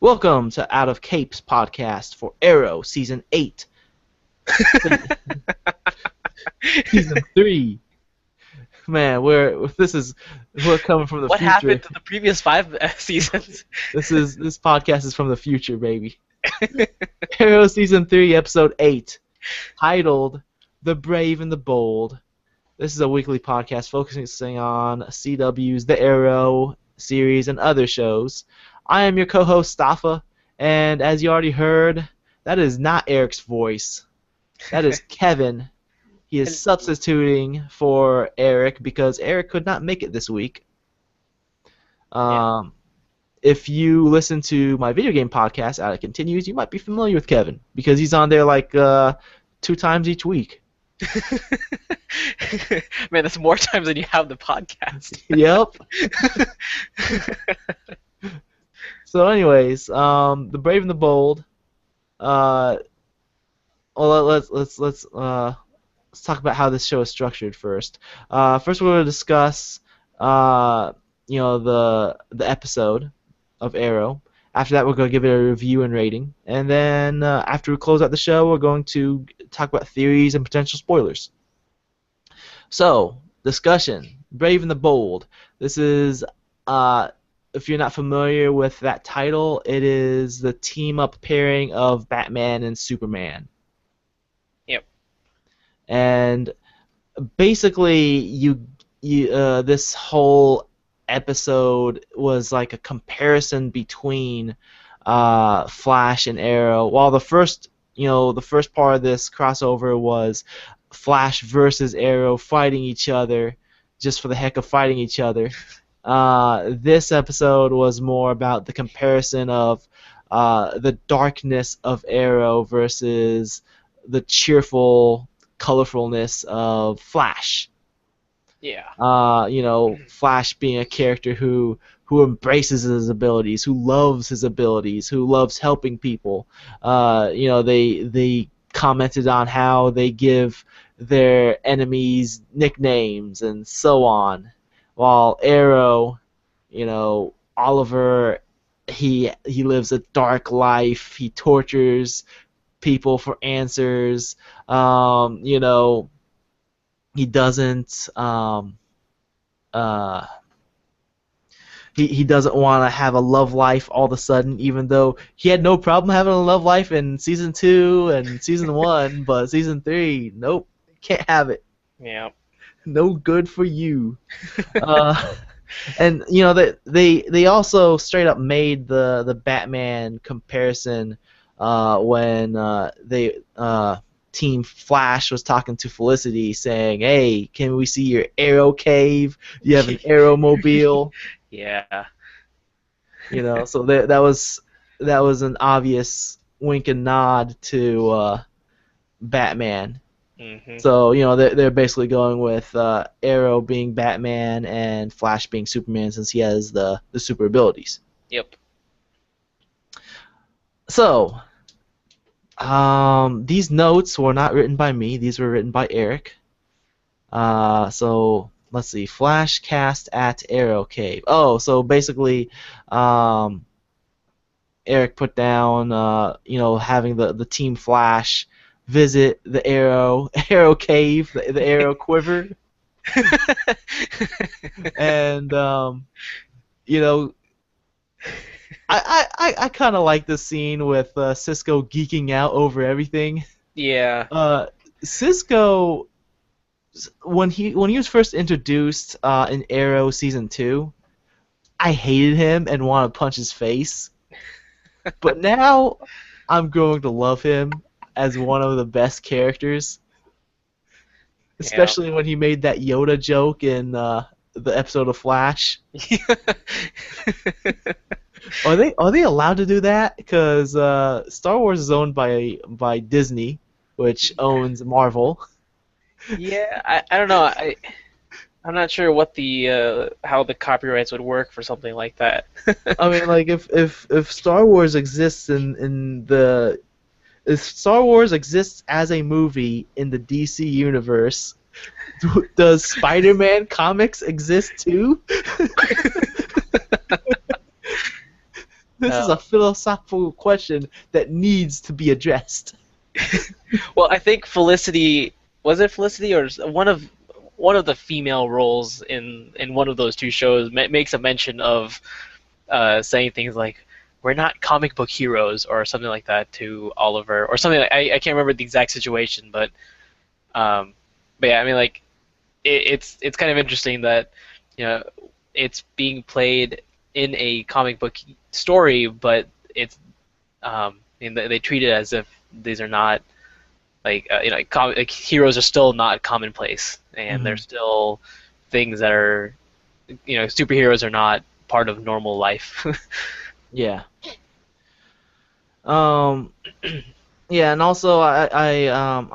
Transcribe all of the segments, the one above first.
Welcome to Out of Capes podcast for Arrow Season 8. Season 3. Man, we're coming from the What future. happened to the previous five seasons? This podcast is from the future, baby. Arrow Season 3, Episode 8, titled The Brave and the Bold. This is a weekly podcast focusing on CW's The Arrow series and other shows. I am your co-host, Staffa, and as you already heard, that is not Eric's voice. That is Kevin. He is substituting for Eric because Eric could not make it this week. If you listen to my video game podcast, Out It Continues, you might be familiar with Kevin because he's on there like 2 times each week. Man, that's more times than you have the podcast. Yep. So, anyways, The Brave and the Bold. Well, let's talk about how this show is structured first. First, we're going to discuss, the episode of Arrow. After that, we're going to give it a review and rating, and then after we close out the show, we're going to talk about theories and potential spoilers. So, discussion: Brave and the Bold. This is if you're not familiar with that title, it is the team-up pairing of Batman and Superman. Yep. And basically, this whole episode was like a comparison between Flash and Arrow. While the first part of this crossover was Flash versus Arrow fighting each other just for the heck of fighting each other. This episode was more about the comparison of the darkness of Arrow versus the cheerful colorfulness of Flash. Yeah. Flash being a character who embraces his abilities, who loves his abilities, who loves helping people. They commented on how they give their enemies nicknames and so on. While Arrow, Oliver, he lives a dark life. He tortures people for answers. He doesn't. He doesn't want to have a love life all of a sudden, even though he had no problem having a love life in season 2 and season 1, but season 3, nope, can't have it. Yeah. No good for you. And they also straight up made the Batman comparison when Team Flash was talking to Felicity, saying, "Hey, can we see your Arrow cave? You have an Arrowmobile." Yeah. So that was an obvious wink and nod to Batman. Mm-hmm. So they're basically going with Arrow being Batman and Flash being Superman since he has the super abilities. Yep. So these notes were not written by me; these were written by Eric. So let's see, Flash cast at Arrow Cave. Oh, so basically, Eric put down having the Team Flash visit the Arrow Cave, the Arrow Quiver, and I kind of like the scene with Cisco geeking out over everything. Yeah. Cisco, when he was first introduced in Arrow season 2, I hated him and wanted to punch his face. But now I'm going to love him as one of the best characters. Especially when he made that Yoda joke in the episode of Flash. Are they allowed to do that? Because Star Wars is owned by Disney, which owns Marvel. Yeah. I don't know. I'm not sure what how the copyrights would work for something like that. I mean, like if Star Wars exists if Star Wars exists as a movie in the DC universe, does Spider-Man comics exist too? This is a philosophical question that needs to be addressed. Well, I think Felicity, was it Felicity or one of the female roles in one of those two shows makes a mention of saying things like, "We're not comic book heroes" or something like that to Oliver, or something like, I can't remember the exact situation, um, but yeah, I mean, like, it's kind of interesting that, you know, it's being played in a comic book story, but it's I mean, they treat it as if these are not, like, like, heroes are still not commonplace, and they're still things that are, superheroes are not part of normal life. Yeah. Um, yeah, and also I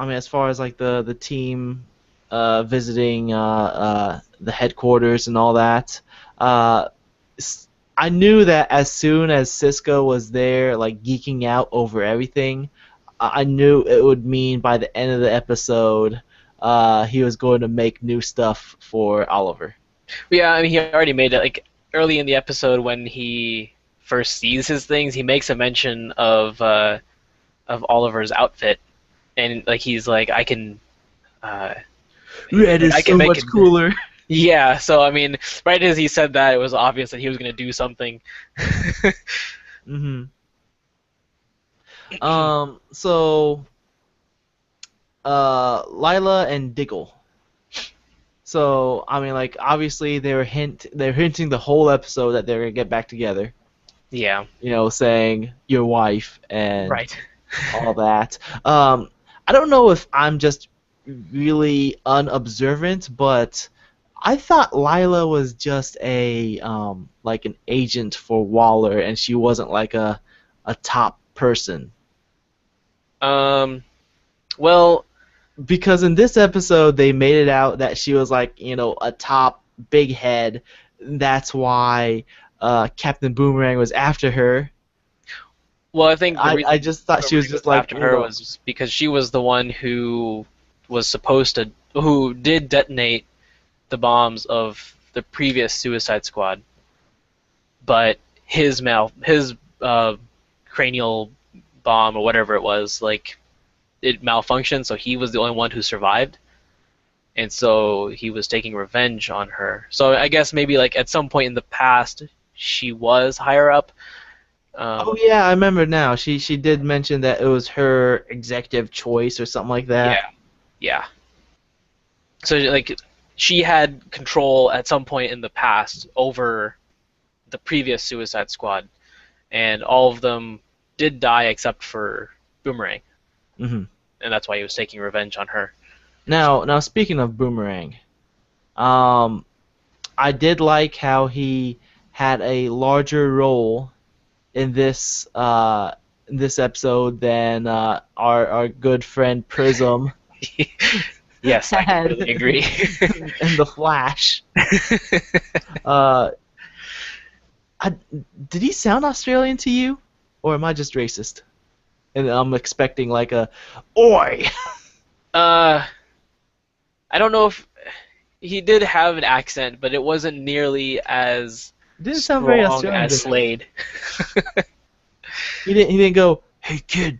mean, as far as like the team visiting the headquarters and all that, uh, I knew that as soon as Cisco was there, like geeking out over everything, I knew it would mean by the end of the episode, he was going to make new stuff for Oliver. Yeah, I mean, he already made it, like, early in the episode when he first sees his things. He makes a mention of Oliver's outfit, and, like, he's like, I can. Uh, Red is I can so make much it. cooler. Yeah, so I mean, right as he said that, it was obvious that he was going to do something. hmm So, Lila and Diggle. So, I mean, like, obviously they're hinting the whole episode that they're gonna get back together. Yeah. You know, saying your wife and Right. all that. I don't know if I'm just really unobservant, but I thought Lila was just a like an agent for Waller, and she wasn't like a top person. Well, Because in this episode they made it out that she was like, a top big head. That's why Captain Boomerang was after her. I think the I reason just thought she was he just was like, after her was because she was the one who did detonate the bombs of the previous Suicide Squad, but his cranial bomb or whatever it was, like, it malfunctioned, so he was the only one who survived, and so he was taking revenge on her. So I guess maybe, like, at some point in the past she was higher up. oh yeah, I remember now. She did mention that it was her executive choice or something like that. Yeah, yeah. So, like, she had control at some point in the past over the previous Suicide Squad, and all of them did die except for Boomerang, hmm and that's why he was taking revenge on her. Now speaking of Boomerang, um, I did like how he had a larger role in this episode than our good friend Prism Yes, I had completely agree. in the Flash. Uh, I, did he sound Australian to you, or am I just racist? And I'm expecting like a "Oi." uh, I don't know if he did have an accent, but it wasn't nearly as Didn't sound very strong Australian. as To me. Slade. He didn't go, "Hey kid."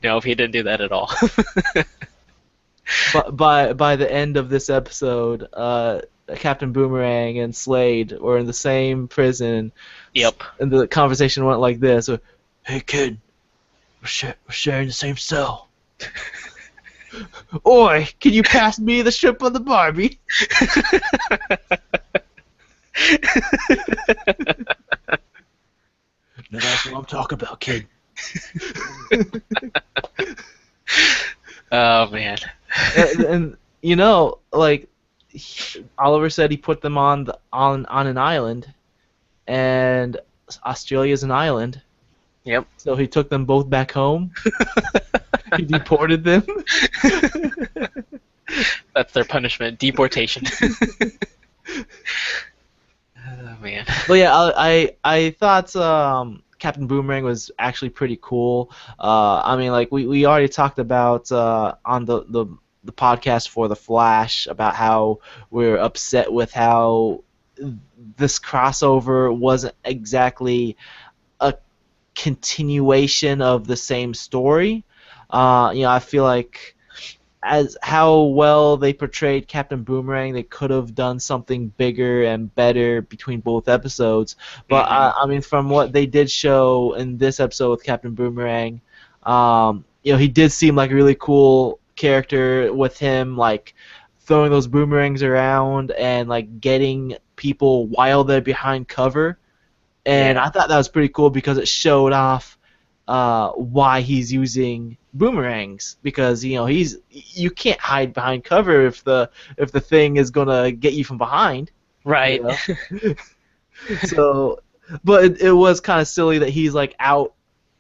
No, he didn't do that at all. But by the end of this episode, Captain Boomerang and Slade were in the same prison. Yep. And the conversation went like this: "Hey kid, we're sharing the same cell. Oi, can you pass me the shrimp on the Barbie?" No, that's what I'm talking about, kid. Oh man. And like Oliver said, he put them on an island, and Australia's an island. Yep. So he took them both back home. He deported them. That's their punishment, deportation. Oh man. But yeah, I thought Captain Boomerang was actually pretty cool. I mean, like we already talked about on the podcast for the Flash about how we're upset with how this crossover wasn't exactly a continuation of the same story. I feel like as how well they portrayed Captain Boomerang, they could have done something bigger and better between both episodes. But Hmm. I mean, from what they did show in this episode with Captain Boomerang, he did seem like a really cool character with him like throwing those boomerangs around and like getting people while they're behind cover. And Yeah. I thought that was pretty cool because it showed off why he's using boomerangs, because you can't hide behind cover if the thing is gonna get you from behind, you Right. know. So, but it was kind of silly that he's like out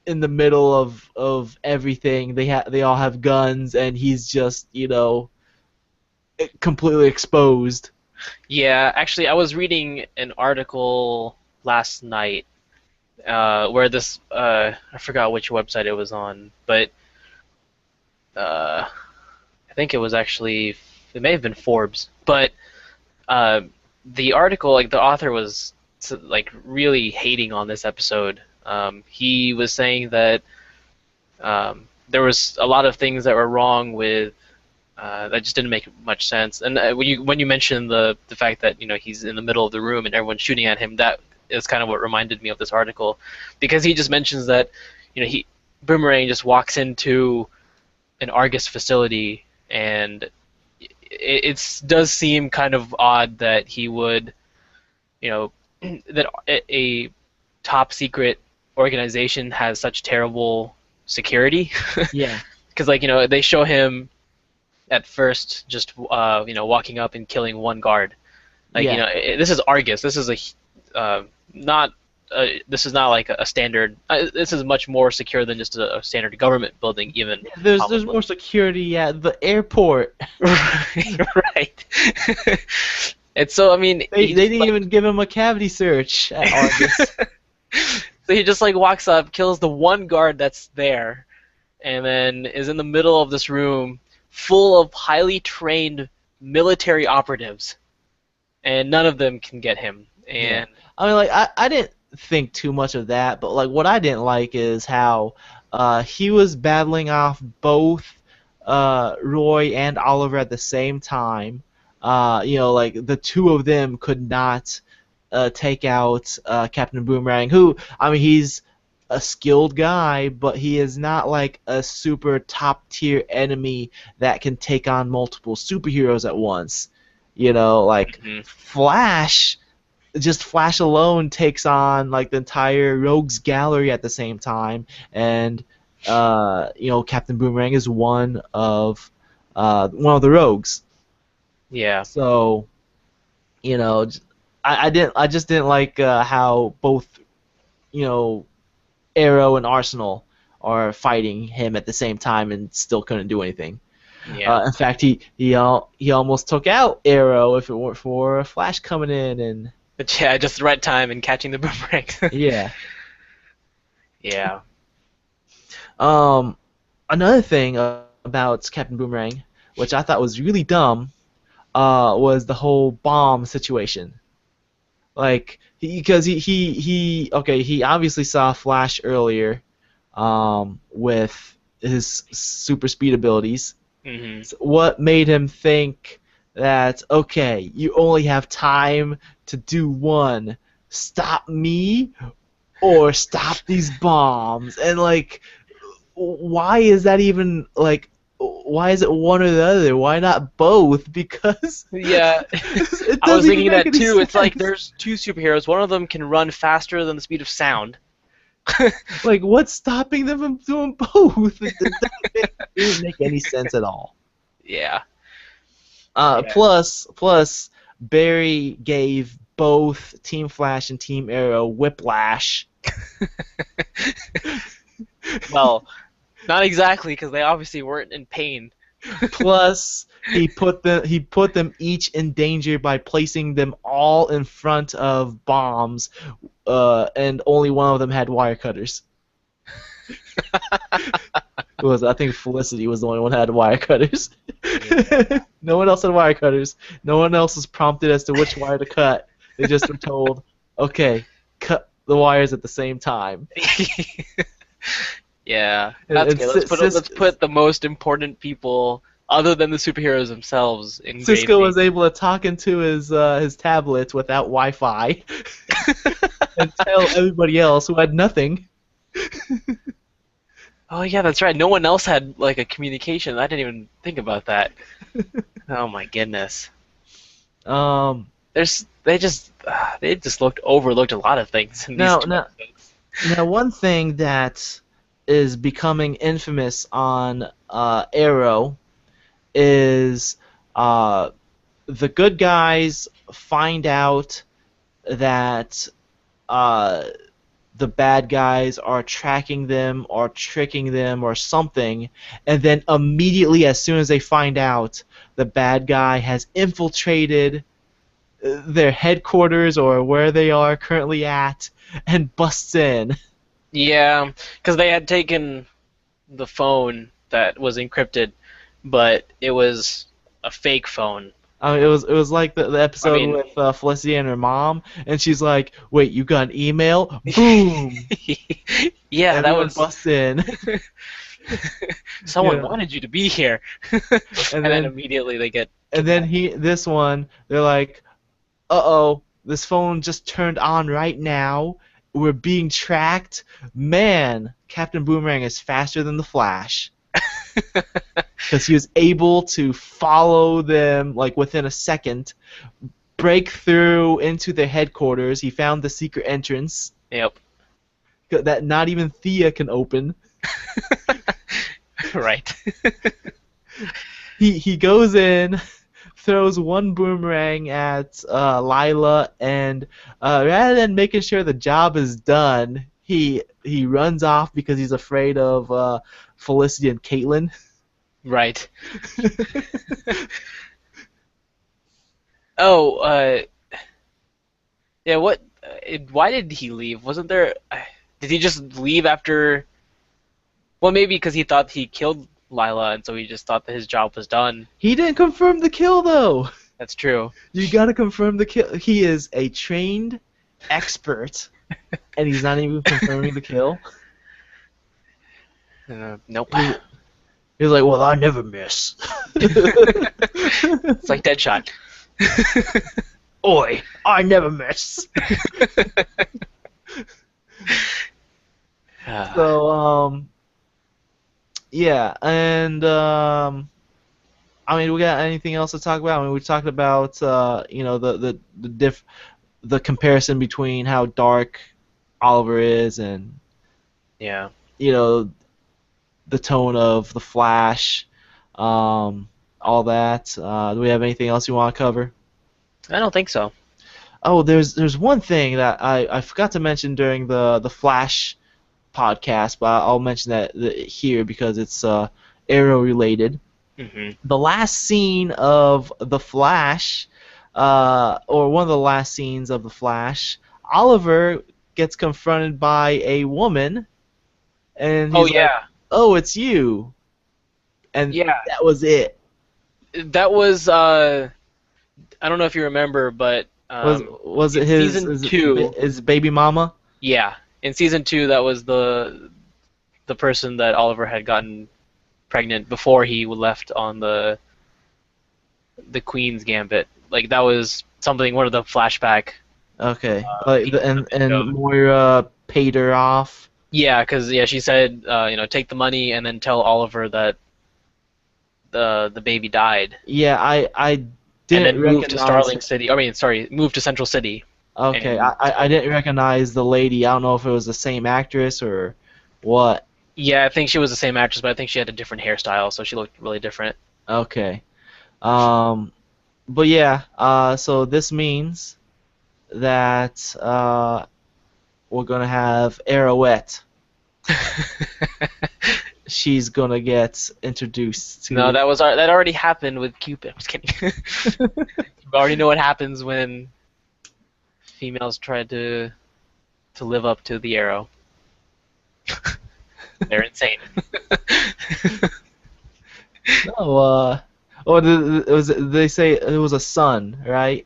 in the middle of everything. They all have guns and he's just completely exposed. Yeah, actually, I was reading an article last night where this I forgot which website it was on, but I think it was actually it may have been Forbes, but uh, the article, like the author was like really hating on this episode. He was saying that there was a lot of things that were wrong with that just didn't make much sense. And when you mentioned the fact that he's in the middle of the room and everyone's shooting at him, that is kind of what reminded me of this article, because he just mentions that he Boomerang just walks into an Argus facility, and it does seem kind of odd that he would you know that a top secret organization has such terrible security. Yeah, Because they show him at first just walking up and killing one guard. Like yeah. this is Argus. This is not this is not like a standard. This is much more secure than just a standard government building, even There's probably. more security at the airport. Right. And so I mean, They didn't even give him a cavity search at Argus. so he just like walks up, kills the one guard that's there, and then is in the middle of this room full of highly trained military operatives, and none of them can get him. Yeah. And I mean, like, I didn't think too much of that, but, like, what I didn't like is how he was battling off both Roy and Oliver at the same time. Like, the two of them could not take out Captain Boomerang, who, I mean, he's a skilled guy, but he is not, like, a super top-tier enemy that can take on multiple superheroes at once. Like, mhm. Flash just Flash alone takes on like the entire Rogues Gallery at the same time, and Captain Boomerang is one of the Rogues. Yeah, So I just didn't like how both you know Arrow and Arsenal are fighting him at the same time and still couldn't do anything. yeah, In fact, he almost took out Arrow if it weren't for Flash coming in and but yeah, just the right time and catching the boomerang. yeah. Yeah. Um, Another thing about Captain Boomerang, which I thought was really dumb, was the whole bomb situation. Like, because he okay, he obviously saw Flash earlier, with his super speed abilities. Hmm. So what made him think that okay, you only have time to do one? Stop me or stop these bombs? And like, why is that even like? Why is it one or the other? Why not both? Because Yeah, it I was doesn't even thinking make that any too. It's like sense. there's two superheroes. One of them can run faster than the speed of sound. Like, what's stopping them from doing both? It didn't make any sense at all. Yeah. Yeah. Plus, Barry gave both Team Flash and Team Arrow whiplash. Well, not exactly, because they obviously weren't in pain. Plus, he put them each in danger by placing them all in front of bombs, and only one of them had wire cutters. I think Felicity was the only one who had wire cutters. Yeah. No one else had wire cutters. No one else was prompted as to which wire to cut. They just were told, okay, cut the wires at the same time. Yeah, And, that's and good. Let's put the most important people other than the superheroes themselves in grave Cisco was danger. able to talk into his tablet without Wi-Fi and tell everybody else who had nothing. Oh yeah, that's right. No one else had like a communication. I didn't even think about that. Oh my goodness. Um, They just looked overlooked a lot of things in these now, two now, episodes. now, one thing that is becoming infamous on Arrow is uh, the good guys find out that uh, the bad guys are tracking them or tricking them or something, and then immediately, as soon as they find out, the bad guy has infiltrated their headquarters or where they are currently at and busts in. Yeah, because they had taken the phone that was encrypted, but it was a fake phone. It was like the I episode mean, with Felicity and her mom, and she's like, "Wait, you got an email? Boom!" yeah, that Everyone was busts in. someone Yeah, wanted you to be here, and and then then immediately they get and then kidnapped. this one, they're like, "Uh-oh, this phone just turned on right now. We're being tracked. Man, Captain Boomerang is faster than the Flash." Because he was able to follow them like within a second, break through into their headquarters. He found the secret entrance Yep. that not even Thea can open. Right. He goes in, throws one boomerang at Lila, and rather than making sure the job is done, he runs off because he's afraid of Felicity and Caitlin. Right. Oh, yeah. Why did he leave? Wasn't there? Did he just leave after? Well, maybe because he thought he killed Lila, and so he just thought that his job was done. He didn't confirm the kill though. That's true. You gotta confirm the kill. He is a trained expert, and he's not even confirming the kill. Nope. He, he's like, well, I never miss. It's like Deadshot. Oi, I never miss. So, yeah, and I mean, we got anything else to talk about? I mean, we talked about the comparison between how dark Oliver is and Yeah. you know the tone of the Flash, all that. Do we have anything else you want to cover? I don't think so. Oh, there's one thing that I forgot to mention during the Flash podcast, but I'll mention that here because it's Arrow related. Hmm. The last scene of the Flash, or one of the last scenes of the Flash, Oliver gets confronted by a woman, and Oh he's like, yeah. "Oh, it's you," and Yeah. that was it. That was. I don't know if you remember, but Was it in his season two, his baby mama? yeah, in season two, that was the person that Oliver had gotten pregnant before he left on the Queen's Gambit. Like that was something one of the flashback Okay, like pieces of the and show. Moira paid her off. Yeah, because yeah, she said take the money and then tell Oliver that the baby died, Yeah, I and didn't then move to recognize. Starling City. I mean, sorry, move to Central City. Okay, And I didn't recognize the lady. I don't know if it was the same actress or what. yeah, I think she was the same actress, but I think she had a different hairstyle, so she looked really different. Okay. Um, but yeah, so this means that we're gonna have Arrowette. She's gonna get introduced No, to. that already happened with Cupid. I'm just kidding. You already know what happens when females try to live up to the arrow. They're insane. Oh, they say it was a son, right?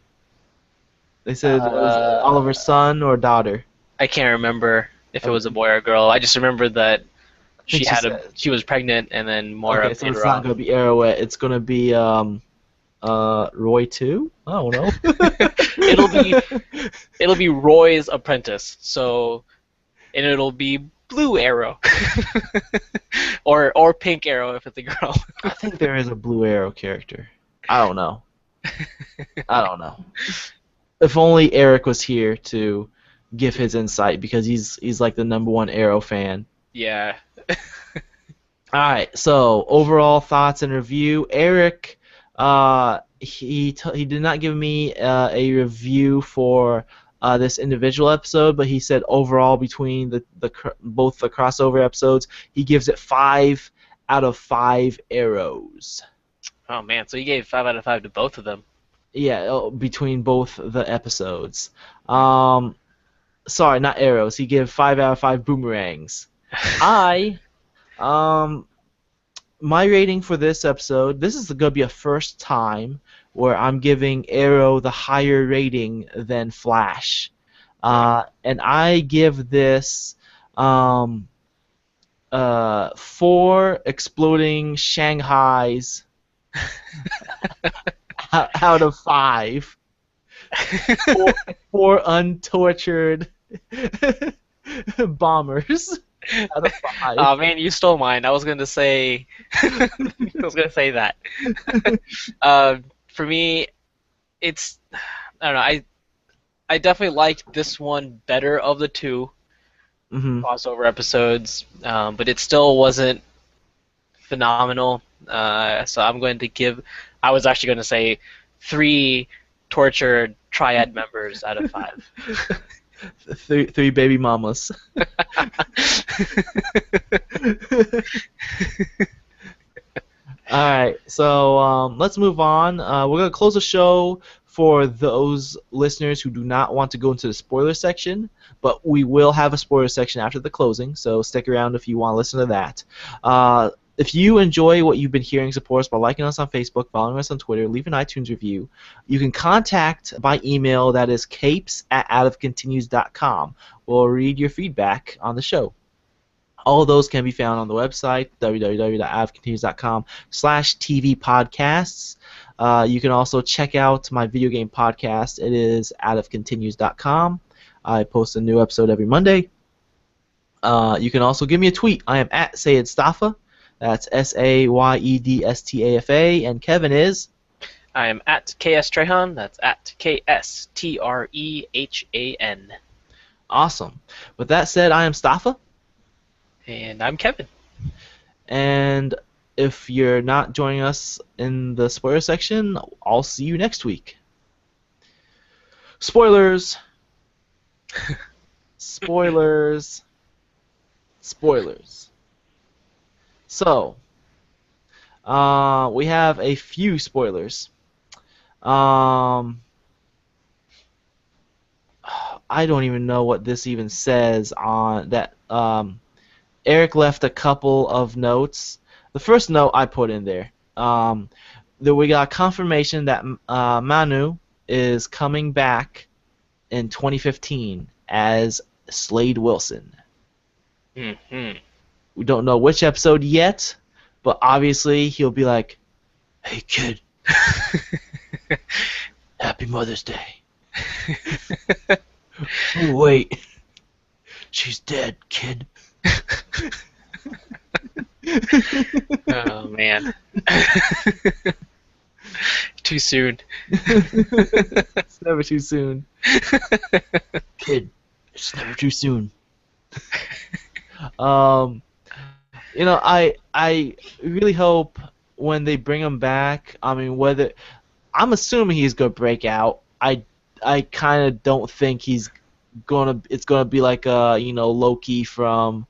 They said it was Uh, Oliver's son or daughter. I can't remember if it Okay. was a boy or a girl. I just remember that I think she said. she was pregnant, and then Mora Okay, so paid it's her not off. gonna be Arrowette. It's gonna be Roy too. I don't know. it'll be it'll be Roy's apprentice. So and it'll be Blue Arrow, or Pink Arrow if it's a girl. I think there is a Blue Arrow character. I don't know. I don't know. If only Eric was here to give his insight because he's like the #1 Arrow fan. Yeah. All right. So overall thoughts and review. Eric, he did not give me a review for this individual episode, but he said overall between both the crossover episodes, he gives it 5 out of 5 arrows. Oh man, so you gave 5 out of 5 to both of them. Yeah, between both the episodes. Sorry, not arrows. He gave 5 out of 5 boomerangs. I my rating for this episode, this is going to be a first time where I'm giving Arrow the higher rating than Flash. And I give this 4 exploding Shanghais out of 5. Four untortured bombers out of 5. Oh man, you stole mine. I was gonna say, I was gonna say that. For me, it's I don't know. I definitely liked this one better of the two Hmm. crossover episodes, but it still wasn't phenomenal. So I'm going to give. I was actually going to say 3 tortured triad members out of 5. Three baby mamas. All right, so let's move on. We're gonna close the show for those listeners who do not want to go into the spoiler section, but we will have a spoiler section after the closing, so stick around if you want to listen to that. If you enjoy what you've been hearing, support us by liking us on Facebook, following us on Twitter, leave an iTunes review. You can contact by email, that is capes@outofcontinues.com. We'll read your feedback on the show. All of those can be found on the website, www.outofcontinues.com/TV podcasts. You can also check out my video game podcast. It is outofcontinues.com. I post a new episode every Monday. You can also give me a tweet. I am at Sayed Stafa. That's SAYEDSTAFA. And Kevin is? I am at KS Trehan. That's at KSTREHAN. Awesome. With that said, I am Stafa. And I'm Kevin. And if you're not joining us in the spoiler section, I'll see you next week. Spoilers. Spoilers. Spoilers. So, we have a few spoilers. I don't even know what this even says on that. Eric left a couple of notes. The first note I put in there, that we got confirmation that Manu is coming back in 2015 as Slade Wilson. Mm-hmm. We don't know which episode yet, but obviously he'll be like, "Hey kid, Happy Mother's Day." Oh wait, she's dead, kid. Oh man. Too soon. It's never too soon. Kid, it's never too soon. I really hope when they bring him back, I mean, whether I'm assuming he's gonna break out. I kind of don't think it's gonna be like Loki from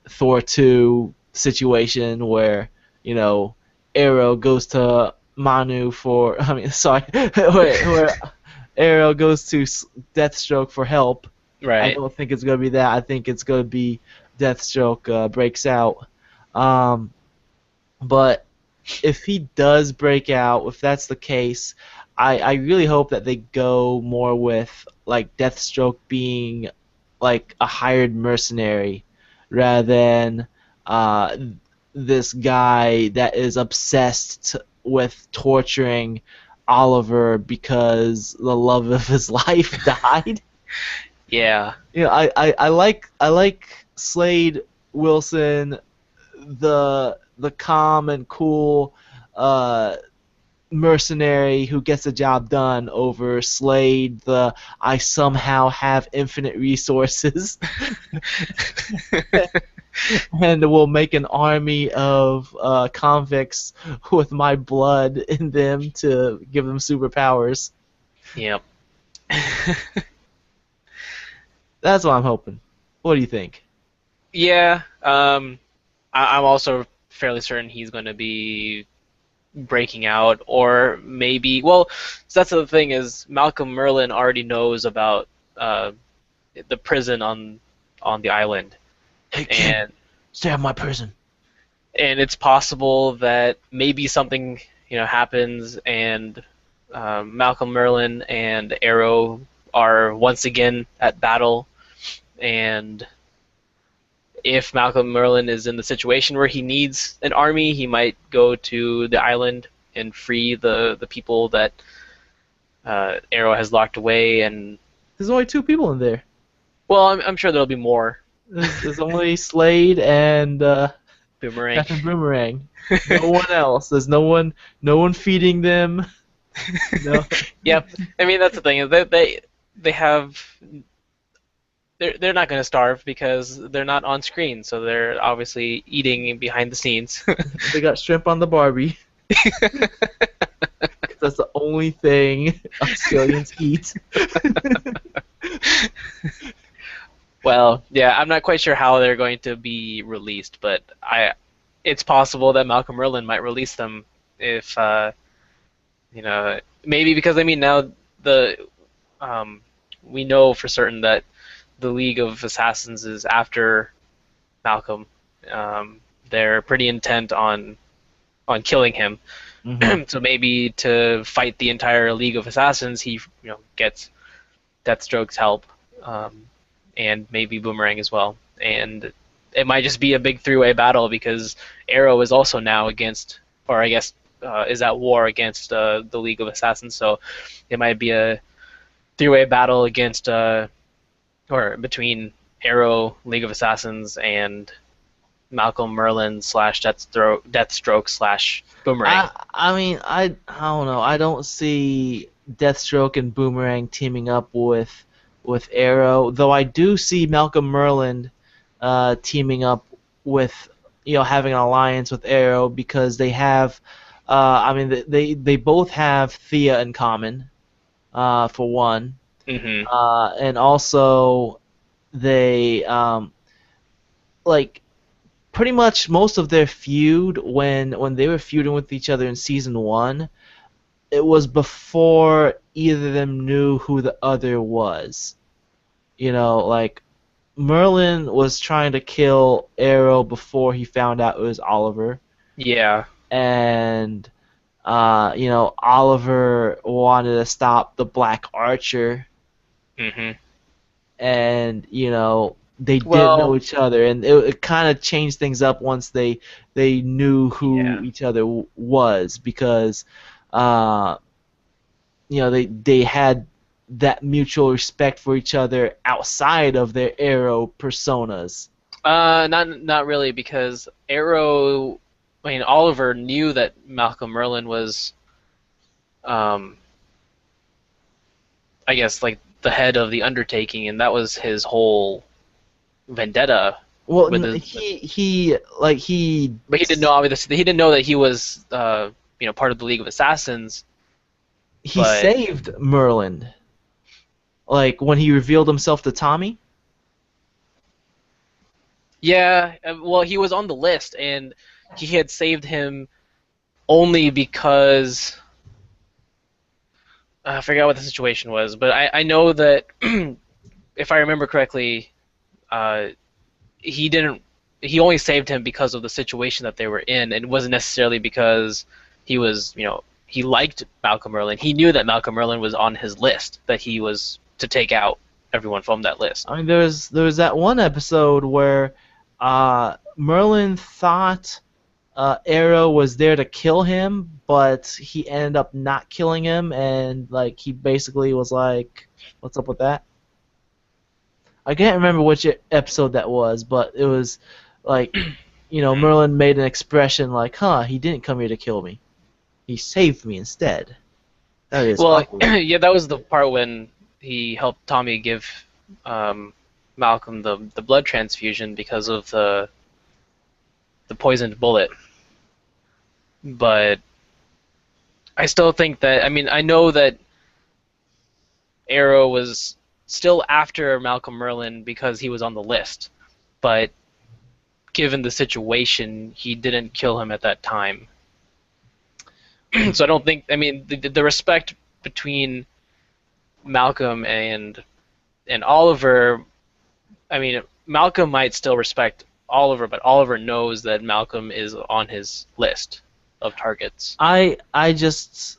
Thor 2 situation where Arrow goes to Manu for where Arrow goes to Deathstroke for help. I Right. don't think it's gonna be that. I think it's gonna be Deathstroke breaks out. But if he does break out, if that's the case, I really hope that they go more with like Deathstroke being like a hired mercenary rather than uh, this guy that is obsessed with torturing Oliver because the love of his life died. Yeah. I like Slade Wilson, the calm and cool uh, mercenary who gets the job done over Slade, the I somehow have infinite resources and will make an army of convicts with my blood in them to give them superpowers. Yep. That's what I'm hoping. What do you think? Yeah. I'm also fairly certain he's going to be breaking out, or maybe. Well, so that's the thing is Malcolm Merlyn already knows about uh, the prison on the island, Hey kid, and stay out of my prison. it's possible that maybe something happens, and Malcolm Merlyn and Arrow are once again at battle, and if Malcolm Merlyn is in the situation where he needs an army, he might go to the island and free the people that Arrow has locked away. And There's only two people in there. well, I'm sure there'll be more. There's only Slade and Boomerang. Captain Boomerang. No one else. There's no one feeding them. No. Yep. I mean that's the thing is they have they're not going to starve because they're not on screen, so they're obviously eating behind the scenes. They got shrimp on the Barbie. 'Cause that's the only thing Australians eat. Well, yeah, I'm not quite sure how they're going to be released, but it's possible that Malcolm Merlyn might release them if maybe because I mean now the we know for certain that the League of Assassins is after Malcolm. They're pretty intent on killing him. Mhm. So maybe to fight the entire League of Assassins, he gets Deathstroke's help, and maybe Boomerang as well. And it might just be a big three-way battle because Arrow is also now against, or I guess is at war against the League of Assassins. So it might be a three-way battle against or between Arrow, League of Assassins, and Malcolm Merlyn slash Deathstroke slash Boomerang. I mean, I don't know. I don't see Deathstroke and Boomerang teaming up with Arrow, though I do see Malcolm Merlyn teaming up with having an alliance with Arrow because they have I mean they both have Thea in common for one, Hmm. and also they like pretty much most of their feud when they were feuding with each other in season one, it was before either of them knew who the other was. Like Merlin was trying to kill Arrow before he found out it was Oliver, Yeah. and Oliver wanted to stop the Black Archer, Hmm. and they didn't know Well, each other, and it kind of changed things up once they knew who yeah. each other was because uh, they had that mutual respect for each other outside of their Arrow personas. Not really because Arrow, I mean Oliver knew that Malcolm Merlyn was, um, I guess like the head of the Undertaking, and that was his whole vendetta Well, with his. But he didn't know obviously he didn't know that he was part of the League of Assassins. he But saved Merlin, like when he revealed himself to Tommy. yeah, well he was on the list, and he had saved him only because I forgot what the situation was, but I know that if I remember correctly, uh, he didn't. He only saved him because of the situation that they were in, and it wasn't necessarily because he was, he liked Malcolm Merlyn. He knew that Malcolm Merlyn was on his list, that he was to take out everyone from that list. I mean, there was that one episode where Merlin thought Arrow was there to kill him, but he ended up not killing him, and like he basically was like, "What's up with that?" I can't remember which episode that was, but it was like, Merlin made an expression like, "Huh, he didn't come here to kill me. He saved me instead." That is Well, awkward. yeah, that was the part when he helped Tommy give Malcolm the blood transfusion because of the poisoned bullet. But I still think that, I mean, I know that Arrow was still after Malcolm Merlyn because he was on the list, but given the situation, he didn't kill him at that time. So I don't think, I mean, the respect between Malcolm and Oliver, I mean, Malcolm might still respect Oliver, but Oliver knows that Malcolm is on his list of targets. I just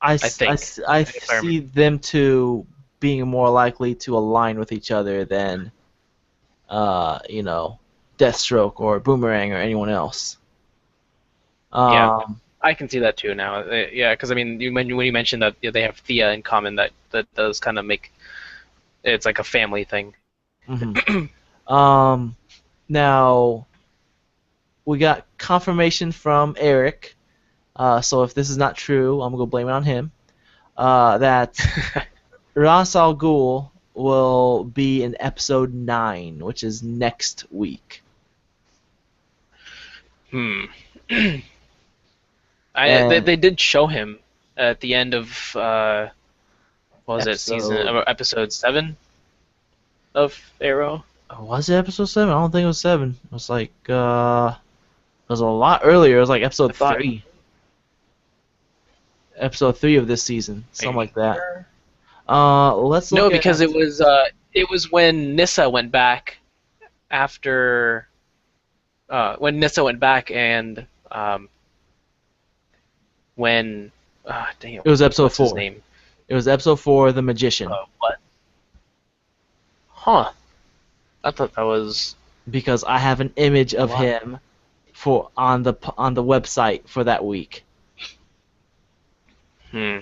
I think. I If I remember. see them two being more likely to align with each other than Deathstroke or Boomerang or anyone else. Yeah, Um, I can see that too now. Yeah, because I mean, when you mentioned that they have Thea in common, that does kind of make it's like a family thing. mhm. um, Now we got confirmation from Eric. So if this is not true, I'm gonna blame it on him. That Ra's al Ghul will be in episode 9, which is next week. Hmm. And They did show him at the end of what was it, episode episode 7 of Arrow? was it episode 7? I don't think it was 7. It was like it was a lot earlier. It was like I episode thought. 3. Episode 3 of this season, Are you something like that. sure? Let's No, look at. because it was when Nissa went back after when Nissa went back and when dang it, It was episode what's his 4. name? It was episode 4, The Magician, What? Huh? I thought that was. because I have an image of What? him for on the website for that week. Hmm.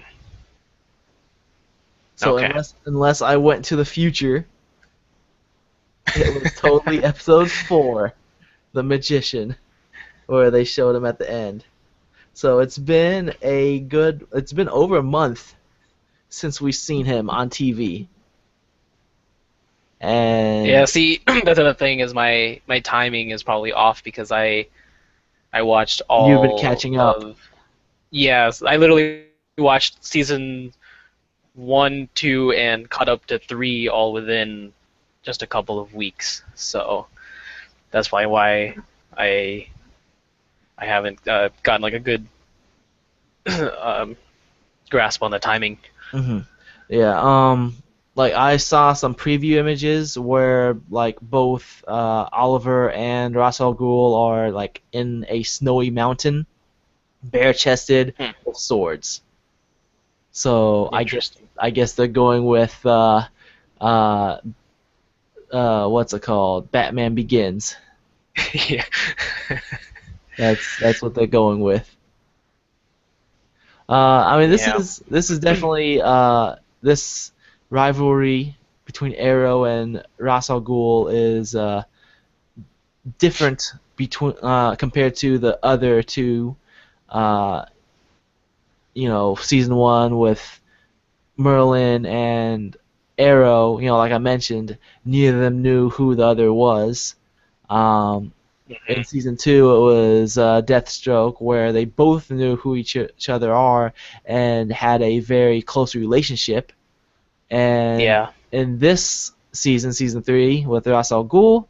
So Okay. unless I went to the future, it was totally episode 4, The Magician, where they showed him at the end. So it's been over a month since we've seen him on TV. And Yeah. See, that's another thing is my timing is probably off because I watched you've been all catching up. of. Yes, I literally watched season 1, 2, and caught up to 3 all within just a couple of weeks. So that's probably why I haven't gotten like a good um, grasp on the timing. hmm Yeah. Like I saw some preview images where like both Oliver and Ra's al Ghul are like in a snowy mountain, bare-chested Hmm. with swords. So Interesting. I guess they're going with uh, what's it called? Batman Begins. Yeah. That's what they're going with. I mean, Yeah. this is definitely this rivalry between Arrow and Ra's al Ghul is different between compared to the other two. Uh, season 1 with Merlin and Arrow. Like I mentioned, neither of them knew who the other was. In season 2, it was Deathstroke, where they both knew who each other are and had a very close relationship. And Yeah. in this season 3, with Ra's al Ghul,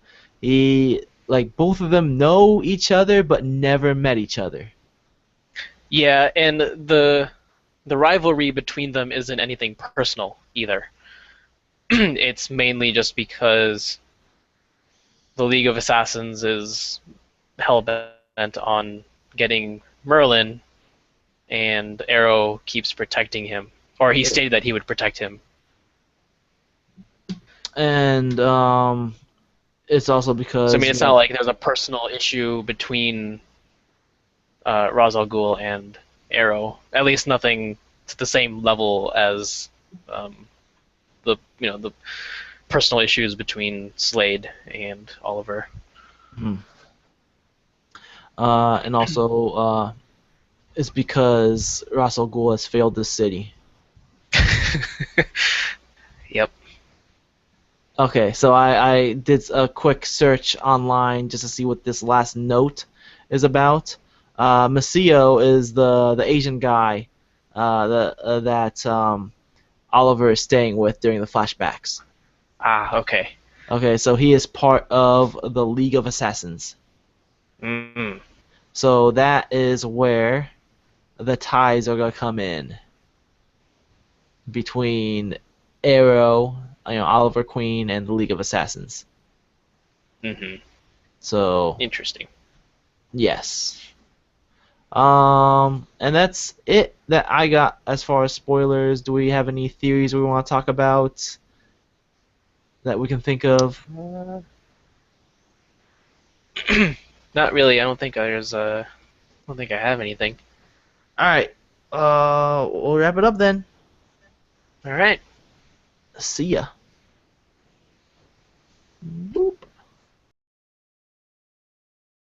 both of them know each other but never met each other. Yeah, and the rivalry between them isn't anything personal either. It's mainly just because the League of Assassins is hell bent on getting Merlin, and Arrow keeps protecting him, or he stated that he would protect him. And it's also So I because mean, it's not like there's a personal issue between Ra's al Ghul and Arrow. At least nothing to the same level as the the personal issues between Slade and Oliver. and also it's because Ra's al Ghul has failed this city. Yep. Okay, so I did a quick search online just to see what this last note is about. Masio is the Asian guy that Oliver is staying with during the flashbacks. Ah, okay. Okay, so he is part of the League of Assassins. Mm-hmm. So that is where the ties are gonna come in between Arrow, Oliver Queen, and the League of Assassins. Mm-hmm. So Interesting. yes. And that's it that I got as far as spoilers. Do we have any theories we want to talk about that we can think of? Not really. I don't think there's. I don't think I have anything. All right. We'll wrap it up then. All right. See ya.